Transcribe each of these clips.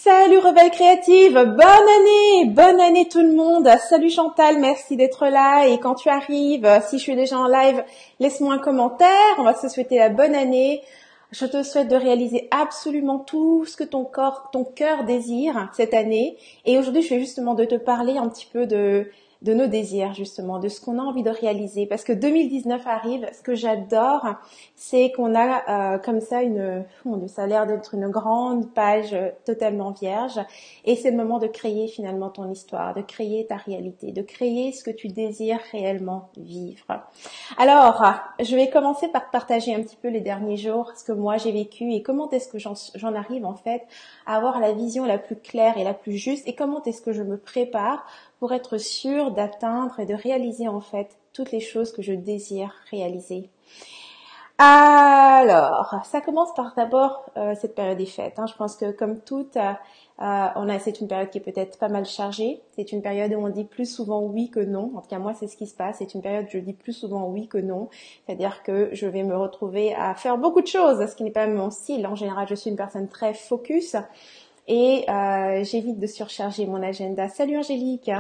Salut Rebelle Créative, bonne année tout le monde. Salut Chantal, merci d'être là. Et quand tu arrives, si je suis déjà en live, laisse-moi un commentaire. On va se souhaiter la bonne année. Je te souhaite de réaliser absolument tout ce que ton cœur désire cette année. Et aujourd'hui, je vais justement de te parler un petit peu de nos désirs, justement, de ce qu'on a envie de réaliser. Parce que 2019 arrive, ce que j'adore, c'est qu'on a comme ça ça a l'air d'être une grande page totalement vierge. Et c'est le moment de créer finalement ton histoire, de créer ta réalité, de créer ce que tu désires réellement vivre. Alors, je vais commencer par partager un petit peu les derniers jours, ce que moi j'ai vécu et comment est-ce que j'en arrive en fait à avoir la vision la plus claire et la plus juste et comment est-ce que je me prépare pour être sûre d'atteindre et de réaliser en fait toutes les choses que je désire réaliser. Alors, ça commence par d'abord cette période des fêtes. Je pense que comme toutes, c'est une période qui est peut-être pas mal chargée. C'est une période où on dit plus souvent oui que non. En tout cas, moi, c'est ce qui se passe. C'est une période où je dis plus souvent oui que non. C'est-à-dire que je vais me retrouver à faire beaucoup de choses, ce qui n'est pas mon style. En général, je suis une personne très focus et j'évite de surcharger mon agenda. Salut Angélique.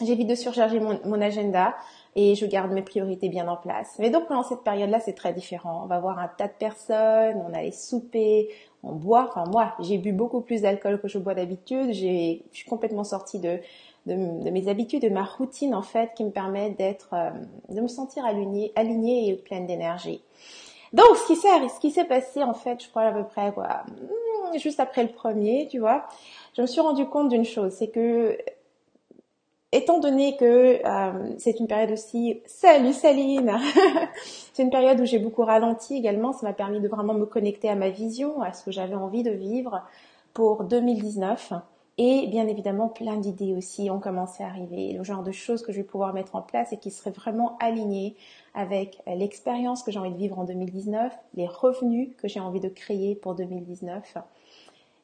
J'évite de surcharger mon agenda et je garde mes priorités bien en place. Mais donc pendant cette période-là, c'est très différent. On va voir un tas de personnes, on allait souper, on boit. Enfin moi, j'ai bu beaucoup plus d'alcool que je bois d'habitude. Je suis complètement sortie de mes habitudes, de ma routine en fait, qui me permet de me sentir alignée et pleine d'énergie. Donc ce qui s'est passé en fait, je crois à peu près juste après le premier, tu vois, je me suis rendu compte d'une chose, c'est que étant donné que c'est une période aussi... Salut Saline. C'est une période où j'ai beaucoup ralenti également. Ça m'a permis de vraiment me connecter à ma vision, à ce que j'avais envie de vivre pour 2019. Et bien évidemment, plein d'idées aussi ont commencé à arriver. Le genre de choses que je vais pouvoir mettre en place et qui seraient vraiment alignées avec l'expérience que j'ai envie de vivre en 2019, les revenus que j'ai envie de créer pour 2019.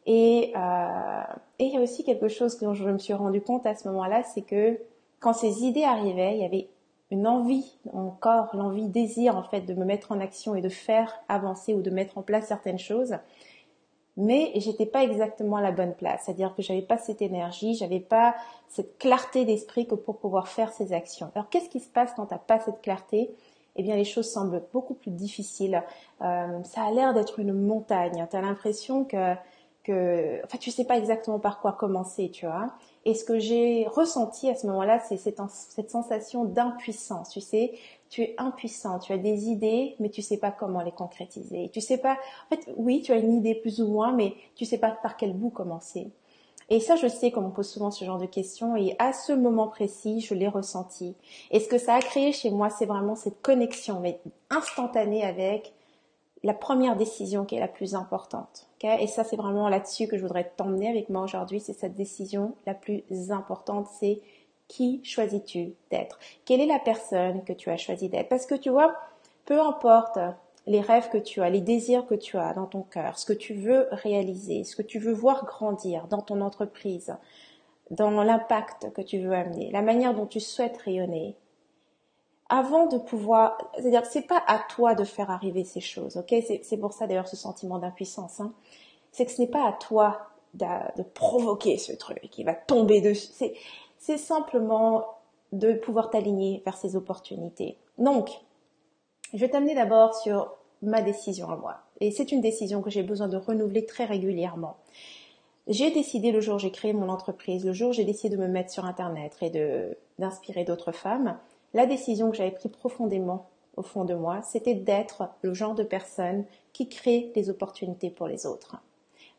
Et il y a aussi quelque chose dont je me suis rendu compte à ce moment-là, c'est que quand ces idées arrivaient, il y avait une envie, encore l'envie, désir en fait de me mettre en action et de faire avancer ou de mettre en place certaines choses. Mais j'étais pas exactement à la bonne place, c'est-à-dire que j'avais pas cette énergie, j'avais pas cette clarté d'esprit que pour pouvoir faire ces actions. Alors qu'est-ce qui se passe quand t'as pas cette clarté ? Eh bien les choses semblent beaucoup plus difficiles. Ça a l'air d'être une montagne. T'as l'impression que tu sais pas exactement par quoi commencer, tu vois. Et ce que j'ai ressenti à ce moment-là, c'est cette sensation d'impuissance, tu sais. Tu es impuissant, tu as des idées, mais tu sais pas comment les concrétiser. Tu sais pas, en fait, oui, tu as une idée plus ou moins, mais tu sais pas par quel bout commencer. Et ça, je sais, comme on pose souvent ce genre de questions, et à ce moment précis, je l'ai ressenti. Et ce que ça a créé chez moi, c'est vraiment cette connexion, mais instantanée avec la première décision qui est la plus importante. Okay? Et ça, c'est vraiment là-dessus que je voudrais t'emmener avec moi aujourd'hui. C'est cette décision la plus importante. C'est qui choisis-tu d'être? Quelle est la personne que tu as choisi d'être? Parce que tu vois, peu importe les rêves que tu as, les désirs que tu as dans ton cœur, ce que tu veux réaliser, ce que tu veux voir grandir dans ton entreprise, dans l'impact que tu veux amener, la manière dont tu souhaites rayonner, avant de pouvoir, c'est-à-dire que c'est pas à toi de faire arriver ces choses, ok? C'est pour ça d'ailleurs ce sentiment d'impuissance, c'est que ce n'est pas à toi de provoquer ce truc qui va tomber dessus. C'est simplement de pouvoir t'aligner vers ces opportunités. Donc, je vais t'amener d'abord sur ma décision à moi. Et c'est une décision que j'ai besoin de renouveler très régulièrement. J'ai décidé le jour où j'ai créé mon entreprise, le jour où j'ai décidé de me mettre sur Internet et d'inspirer d'autres femmes, la décision que j'avais prise profondément au fond de moi, c'était d'être le genre de personne qui crée des opportunités pour les autres.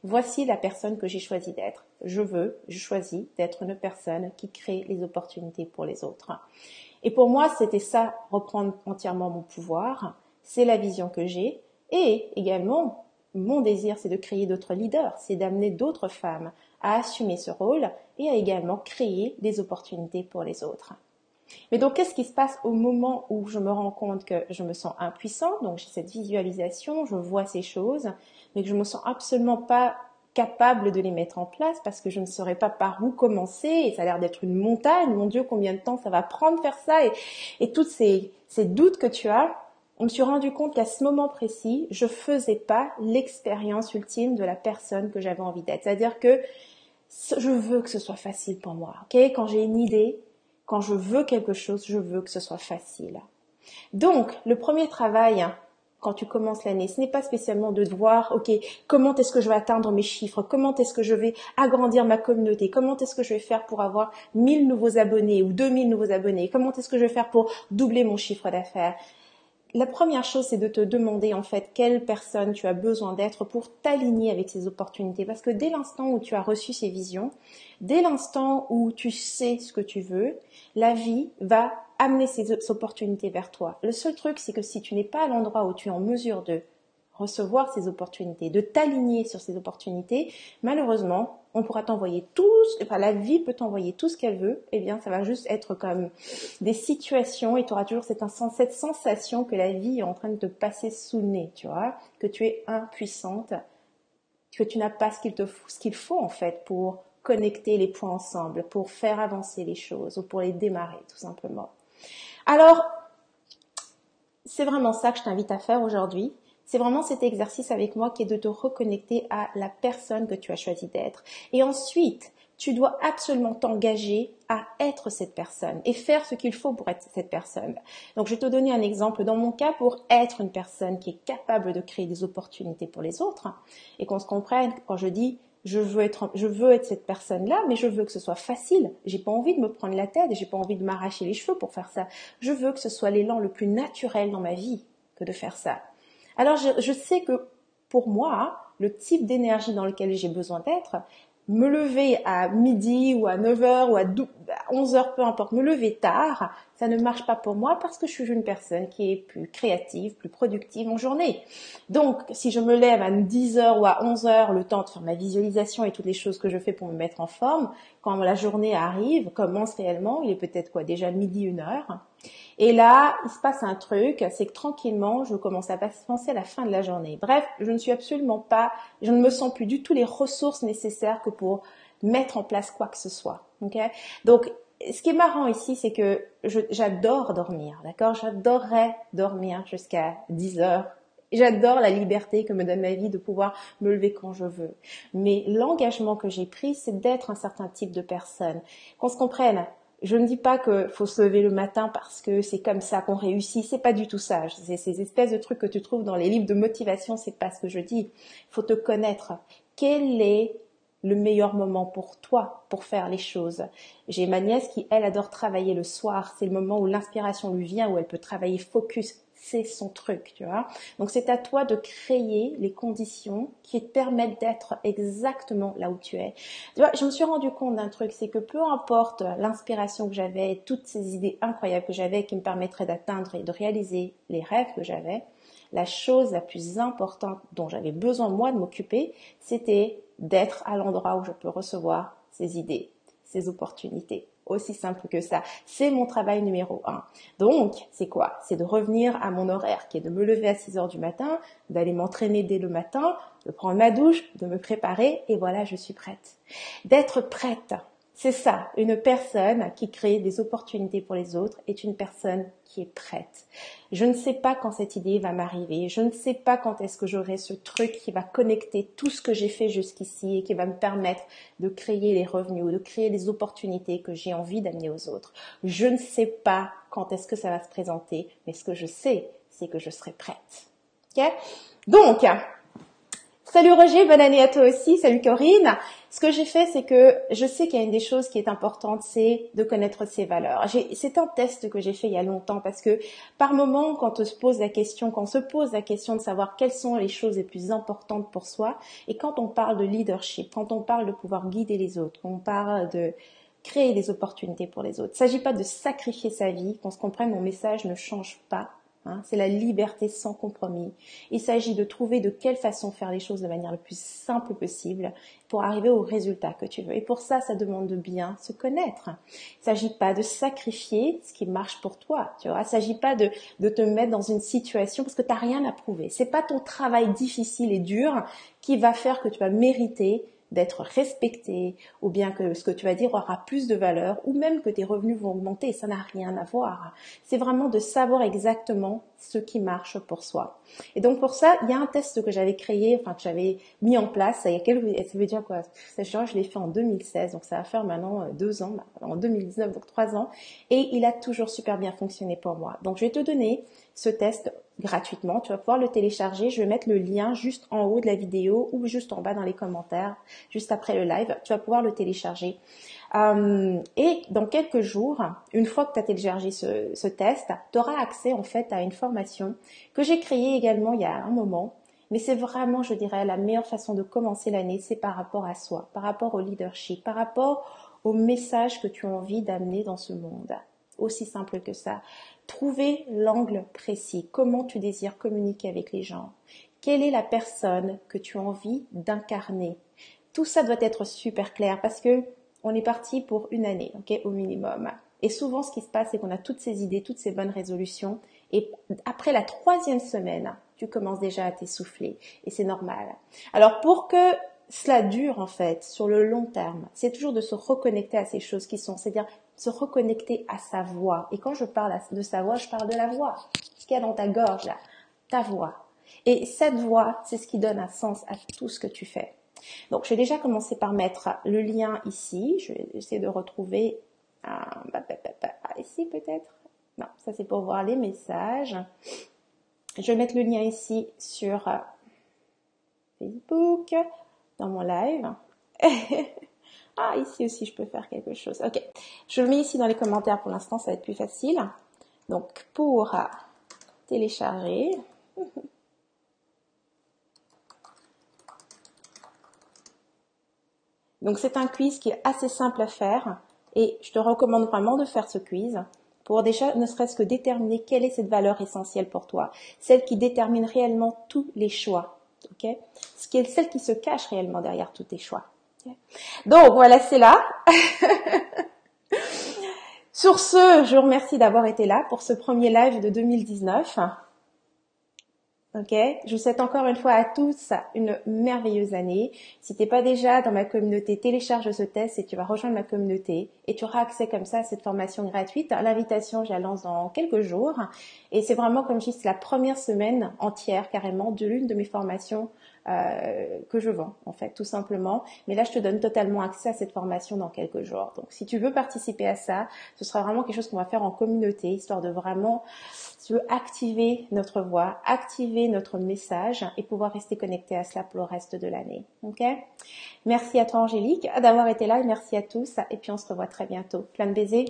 Voici la personne que j'ai choisi d'être. Je choisis d'être une personne qui crée les opportunités pour les autres. Et pour moi, c'était ça, reprendre entièrement mon pouvoir. C'est la vision que j'ai. Et également, mon désir, c'est de créer d'autres leaders. C'est d'amener d'autres femmes à assumer ce rôle et à également créer des opportunités pour les autres. Mais donc, qu'est-ce qui se passe au moment où je me rends compte que je me sens impuissante? Donc, j'ai cette visualisation, je vois ces choses, mais que je me sens absolument pas capable de les mettre en place parce que je ne saurais pas par où commencer et ça a l'air d'être une montagne. Mon Dieu, combien de temps ça va prendre faire ça et tous ces doutes que tu as, je me suis rendu compte qu'à ce moment précis, je faisais pas l'expérience ultime de la personne que j'avais envie d'être. C'est-à-dire que je veux que ce soit facile pour moi, ok? Quand j'ai une idée, quand je veux quelque chose, je veux que ce soit facile. Donc, le premier travail, quand tu commences l'année, ce n'est pas spécialement de voir, ok, comment est-ce que je vais atteindre mes chiffres, comment est-ce que je vais agrandir ma communauté, comment est-ce que je vais faire pour avoir 1000 nouveaux abonnés ou 2000 nouveaux abonnés, comment est-ce que je vais faire pour doubler mon chiffre d'affaires. La première chose, c'est de te demander en fait quelle personne tu as besoin d'être pour t'aligner avec ces opportunités. Parce que dès l'instant où tu as reçu ces visions, dès l'instant où tu sais ce que tu veux, la vie va amener ces opportunités vers toi. Le seul truc, c'est que si tu n'es pas à l'endroit où tu es en mesure de recevoir ces opportunités, de t'aligner sur ces opportunités, malheureusement, on pourra t'envoyer la vie peut t'envoyer tout ce qu'elle veut, eh bien, ça va juste être comme des situations et tu auras toujours cette sensation que la vie est en train de te passer sous le nez, tu vois, que tu es impuissante, que tu n'as pas ce qu'il faut en fait pour connecter les points ensemble, pour faire avancer les choses ou pour les démarrer tout simplement. Alors, c'est vraiment ça que je t'invite à faire aujourd'hui. C'est vraiment cet exercice avec moi qui est de te reconnecter à la personne que tu as choisi d'être. Et ensuite, tu dois absolument t'engager à être cette personne et faire ce qu'il faut pour être cette personne. Donc, je vais te donner un exemple. Dans mon cas, pour être une personne qui est capable de créer des opportunités pour les autres et qu'on se comprenne quand je dis je veux être cette personne-là, mais je veux que ce soit facile. J'ai pas envie de me prendre la tête, j'ai pas envie de m'arracher les cheveux pour faire ça. Je veux que ce soit l'élan le plus naturel dans ma vie que de faire ça. Alors, je sais que pour moi, le type d'énergie dans lequel j'ai besoin d'être, me lever à midi ou à 9 heures ou à 11 heures, peu importe, me lever tard, ça ne marche pas pour moi parce que je suis une personne qui est plus créative, plus productive en journée. Donc, si je me lève à 10 heures ou à 11 heures, le temps de faire ma visualisation et toutes les choses que je fais pour me mettre en forme, quand la journée arrive, commence réellement, il est peut-être déjà midi, 1 heure. Et là, il se passe un truc, c'est que tranquillement, je commence à penser à la fin de la journée. Bref, je ne me sens plus du tout les ressources nécessaires que pour mettre en place quoi que ce soit. Okay? Donc, ce qui est marrant ici, c'est que j'adore dormir, d'accord? J'adorerais dormir jusqu'à 10 heures. J'adore la liberté que me donne ma vie de pouvoir me lever quand je veux. Mais l'engagement que j'ai pris, c'est d'être un certain type de personne. Qu'on se comprenne. Je ne dis pas qu'il faut se lever le matin parce que c'est comme ça qu'on réussit. C'est pas du tout ça. C'est ces espèces de trucs que tu trouves dans les livres de motivation. C'est pas ce que je dis. Il faut te connaître. Quel est le meilleur moment pour toi pour faire les choses? J'ai ma nièce qui, elle, adore travailler le soir. C'est le moment où l'inspiration lui vient, où elle peut travailler focus. C'est son truc, tu vois. Donc, c'est à toi de créer les conditions qui te permettent d'être exactement là où tu es. Tu vois, je me suis rendu compte d'un truc, c'est que peu importe l'inspiration que j'avais, toutes ces idées incroyables que j'avais qui me permettraient d'atteindre et de réaliser les rêves que j'avais, la chose la plus importante dont j'avais besoin, moi, de m'occuper, c'était d'être à l'endroit où je peux recevoir ces idées, ces opportunités. Aussi simple que ça. C'est mon travail numéro 1. Donc, c'est quoi? C'est de revenir à mon horaire, qui est de me lever à 6 heures du matin, d'aller m'entraîner dès le matin, de prendre ma douche, de me préparer, et voilà, je suis prête. D'être prête. C'est ça, une personne qui crée des opportunités pour les autres est une personne qui est prête. Je ne sais pas quand cette idée va m'arriver, je ne sais pas quand est-ce que j'aurai ce truc qui va connecter tout ce que j'ai fait jusqu'ici et qui va me permettre de créer les revenus ou de créer les opportunités que j'ai envie d'amener aux autres. Je ne sais pas quand est-ce que ça va se présenter, mais ce que je sais, c'est que je serai prête. Ok? Donc, salut Roger, bonne année à toi aussi, salut Corinne. Ce que j'ai fait, c'est que je sais qu'il y a une des choses qui est importante, c'est de connaître ses valeurs. C'est un test que j'ai fait il y a longtemps parce que par moment, quand on se pose la question de savoir quelles sont les choses les plus importantes pour soi, et quand on parle de leadership, quand on parle de pouvoir guider les autres, quand on parle de créer des opportunités pour les autres, il ne s'agit pas de sacrifier sa vie, qu'on se comprenne, mon message ne change pas. C'est la liberté sans compromis. Il s'agit de trouver de quelle façon faire les choses de manière la plus simple possible pour arriver au résultat que tu veux. Et pour ça, ça demande de bien se connaître. Il ne s'agit pas de sacrifier ce qui marche pour toi. Tu vois, il ne s'agit pas de te mettre dans une situation parce que tu n'as rien à prouver. C'est pas ton travail difficile et dur qui va faire que tu vas mériter d'être respecté, ou bien que ce que tu vas dire aura plus de valeur, ou même que tes revenus vont augmenter. Ça n'a rien à voir. C'est vraiment de savoir exactement ce qui marche pour soi. Et donc pour ça, il y a un test que j'avais créé, enfin que j'avais mis en place. Il y a ça veut dire quoi? Je l'ai fait en 2016, donc ça va faire maintenant 2 ans, en 2019, donc 3 ans. Et il a toujours super bien fonctionné pour moi. Donc je vais te donner ce test gratuitement. Tu vas pouvoir le télécharger. Je vais mettre le lien juste en haut de la vidéo ou juste en bas dans les commentaires, juste après le live. Tu vas pouvoir le télécharger. Et dans quelques jours, une fois que tu as téléchargé ce test, tu auras accès en fait à une formation que j'ai créée également il y a un moment. Mais c'est vraiment, je dirais, la meilleure façon de commencer l'année, c'est par rapport à soi, par rapport au leadership, par rapport au message que tu as envie d'amener dans ce monde. Aussi simple que ça. Trouver l'angle précis. Comment tu désires communiquer avec les gens? Quelle est la personne que tu as envie d'incarner? Tout ça doit être super clair parce que on est parti pour une année, ok, au minimum. Et souvent, ce qui se passe, c'est qu'on a toutes ces idées, toutes ces bonnes résolutions. Et après la 3e semaine, tu commences déjà à t'essouffler. Et c'est normal. Alors, pour que cela dure, en fait, sur le long terme, c'est toujours de se reconnecter à ces choses qui sont, c'est-à-dire se reconnecter à sa voix. Et quand je parle de sa voix, je parle de la voix. Ce qu'il y a dans ta gorge, là. Ta voix. Et cette voix, c'est ce qui donne un sens à tout ce que tu fais. Donc, je vais déjà commencer par mettre le lien ici. Je vais essayer de retrouver ici peut-être. Non, ça c'est pour voir les messages. Je vais mettre le lien ici sur Facebook, dans mon live. Ah, ici aussi, je peux faire quelque chose. Ok, je le mets ici dans les commentaires pour l'instant, ça va être plus facile. Donc, pour télécharger... Donc c'est un quiz qui est assez simple à faire et je te recommande vraiment de faire ce quiz pour déjà ne serait-ce que déterminer quelle est cette valeur essentielle pour toi, celle qui détermine réellement tous les choix, ok? Ce qui est celle qui se cache réellement derrière tous tes choix. Okay? Donc voilà, c'est là. Sur ce, je vous remercie d'avoir été là pour ce premier live de 2019. Ok, je vous souhaite encore une fois à tous une merveilleuse année. Si t'es pas déjà dans ma communauté, télécharge ce test et tu vas rejoindre ma communauté et tu auras accès comme ça à cette formation gratuite. L'invitation, je la lance dans quelques jours et c'est vraiment, comme je dis, c'est la première semaine entière carrément de l'une de mes formations que je vends en fait, tout simplement. Mais là, je te donne totalement accès à cette formation dans quelques jours. Donc, si tu veux participer à ça, ce sera vraiment quelque chose qu'on va faire en communauté, histoire de vraiment, si tu veux, activer notre voix, activer notre message et pouvoir rester connecté à cela pour le reste de l'année. Ok? Merci à toi, Angélique, d'avoir été là et merci à tous. Et puis, on se revoit très bientôt. Plein de baisers.